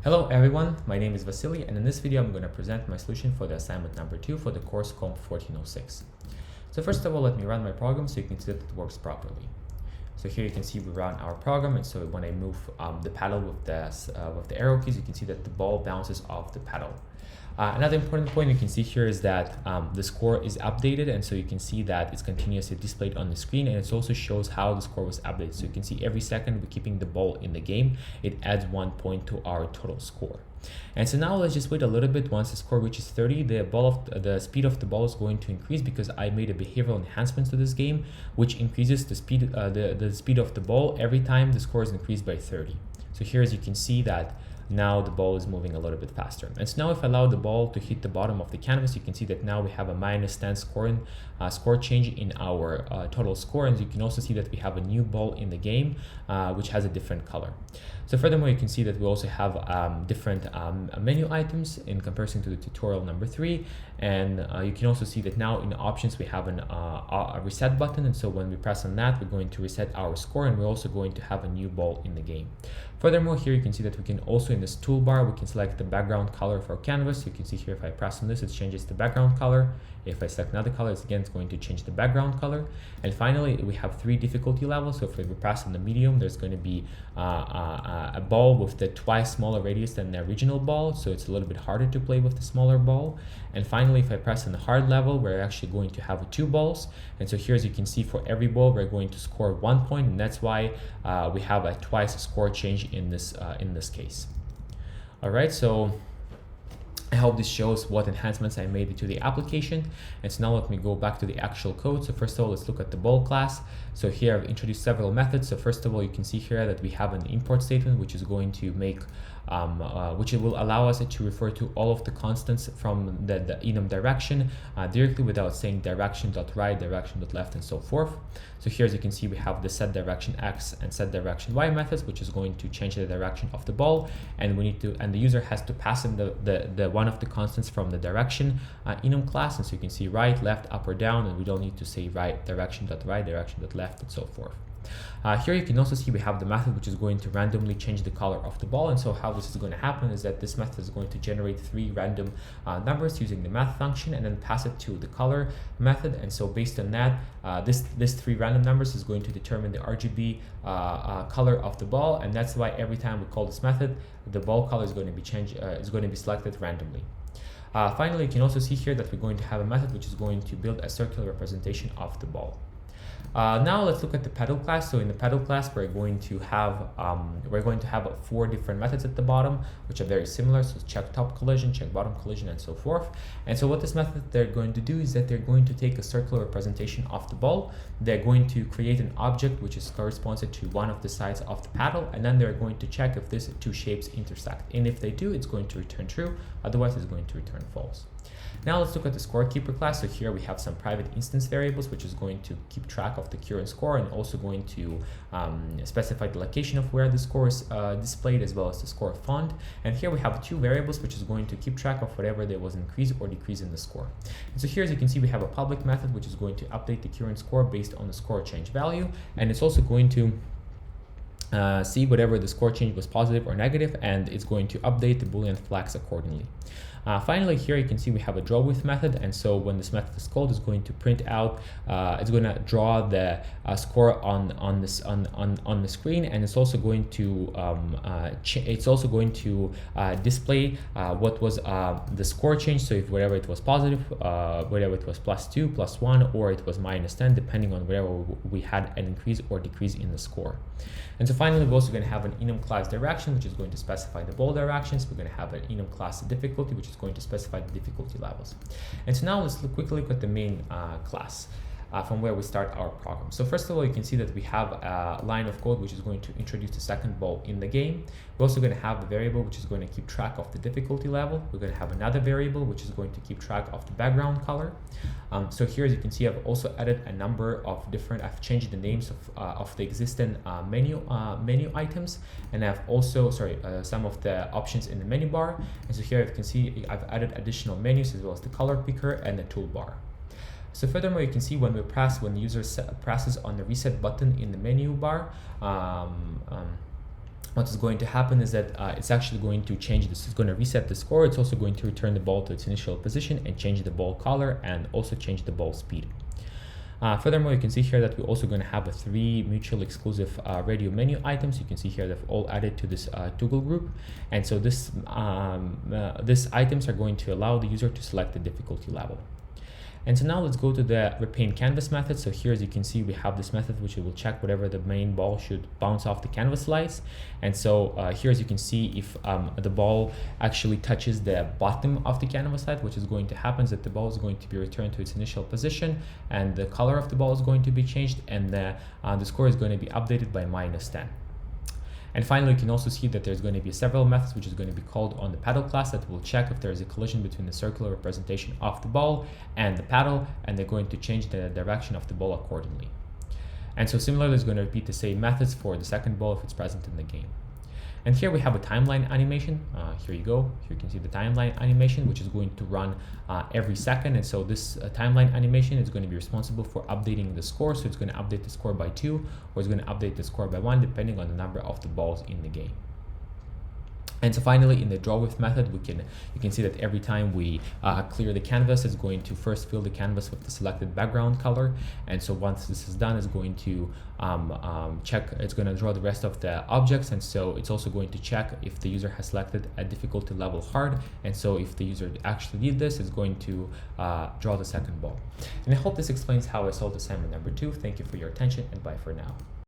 Hello everyone, my name is Vasily, and in this video I'm going to present my solution for the assignment number 2 for the course Comp 1406. So first of all, let me run my program so you can see that it works properly. So here you can see we run our program, and so when I move the paddle with the arrow keys, you can see that the ball bounces off the paddle. Another important point you can see here is that the score is updated, and so you can see that it's continuously displayed on the screen, and it also shows how the score was updated. So you can see every second we're keeping the ball in the game, it adds 1 point to our total score. And so now let's just wait a little bit. Once the score reaches 30, the speed of the ball is going to increase because I made a behavioral enhancement to this game, which increases the speed of the ball every time the score is increased by 30. So here, as you can see, that now the ball is moving a little bit faster. And so now if I allow the ball to hit the bottom of the canvas, you can see that now we have a -10 score change in our total score. And you can also see that we have a new ball in the game, which has a different color. So furthermore, you can see that we also have different menu items in comparison to the tutorial number 3. And you can also see that now in options, we have a reset button. And so when we press on that, we're going to reset our score, and we're also going to have a new ball in the game. Furthermore, here you can see that we can also, in this toolbar, we can select the background color for canvas. You can see here, if I press on this, it changes the background color. If I select another color, it's going to change the background color. And finally, we have 3 difficulty levels. So if we press on the medium, there's going to be a ball with the twice smaller radius than the original ball. So it's a little bit harder to play with the smaller ball. And finally, if I press on the hard level, we're actually going to have 2 balls. And so here, as you can see, for every ball, we're going to score 1 point. And that's why we have a twice score change in this case. All right, so I hope this shows what enhancements I made to the application. And so now let me go back to the actual code. So first of all, let's look at the ball class. So here I've introduced several methods. So first of all, you can see here that we have an import statement, which is going to make which will allow us to refer to all of the constants from the enum direction directly without saying direction.right, direction.left, and so forth. So here, as you can see, we have the set direction x and set direction y methods, which is going to change the direction of the ball, and the user has to pass in the one of the constants from the direction enum class. And so you can see right, left, up, or down, and we don't need to say right, direction.right, direction.left, and so forth. Here you can also see we have the method which is going to randomly change the color of the ball. And so how this is going to happen is that this method is going to generate 3 random numbers using the math function and then pass it to the color method. And so based on that, this 3 random numbers is going to determine the RGB color of the ball. And that's why every time we call this method, the ball color is going to be changed, is going to be selected randomly. Finally, you can also see here that we're going to have a method which is going to build a circular representation of the ball. Now let's look at the pedal class. So in the pedal class, we're going to have 4 different methods at the bottom, which are very similar. So check top collision, check bottom collision, and so forth. And so what this method they're going to do is that they're going to take a circular representation of the ball. They're going to create an object which is corresponding to one of the sides of the paddle, and then they're going to check if these 2 shapes intersect. And if they do, it's going to return true. Otherwise, it's going to return false. Now let's look at the scorekeeper class. So here we have some private instance variables, which is going to keep track of the current score and also going to specify the location of where the score is displayed, as well as the score font. And here we have 2 variables, which is going to keep track of whatever there was increase or decrease in the score. And so here, as you can see, we have a public method, which is going to update the current score based on the score change value. And it's also going to see whatever the score change was positive or negative, and it's going to update the Boolean flags accordingly. Finally, here you can see we have a draw with method, and so when this method is called, it's going to print out, it's going to draw the score on the screen, and it's also going to display what was the score change. So if whatever it was positive, whatever it was +2, +1, or it was -10, depending on wherever we had an increase or decrease in the score. And so finally, we're also going to have an enum class direction, which is going to specify the ball directions. We're going to have an enum class difficulty, which is going to specify the difficulty levels. And so now let's quickly look at the main class from where we start our program. So first of all, you can see that we have a line of code which is going to introduce the second ball in the game. We're also going to have a variable which is going to keep track of the difficulty level. We're going to have another variable which is going to keep track of the background color. So here, as you can see, I've also added a number of different, I've changed the names of the existing menu items, and I've also, some of the options in the menu bar. And so here you can see I've added additional menus as well as the color picker and the toolbar. So furthermore, you can see when the user presses on the reset button in the menu bar, what is going to happen is that it's actually going to change this. It's going to reset the score. It's also going to return the ball to its initial position and change the ball color and also change the ball speed. Furthermore, you can see here that we're also going to have 3 mutually exclusive radio menu items. You can see here they've all added to this toggle group, and so these items are going to allow the user to select the difficulty level. And so now let's go to the repaint canvas method. So here, as you can see, we have this method which will check whatever the main ball should bounce off the canvas slice. And so here, as you can see, if the ball actually touches the bottom of the canvas side, which is going to happen is that the ball is going to be returned to its initial position, and the color of the ball is going to be changed, and the score is going to be updated by -10. And finally, you can also see that there's going to be several methods which is going to be called on the paddle class that will check if there is a collision between the circular representation of the ball and the paddle, and they're going to change the direction of the ball accordingly. And so similarly, it's going to repeat the same methods for the second ball if it's present in the game. And here we have a timeline animation. Here you go. Here you can see the timeline animation, which is going to run every second. And so this timeline animation is going to be responsible for updating the score. So it's going to update the score by 2, or it's going to update the score by 1, depending on the number of the balls in the game. And so finally, in the draw with method, you can see that every time we clear the canvas, it's going to first fill the canvas with the selected background color. And so once this is done, it's going to it's going to draw the rest of the objects. And so it's also going to check if the user has selected a difficulty level hard. And so if the user actually did this, it's going to draw the second ball. And I hope this explains how I solved assignment number 2. Thank you for your attention, and bye for now.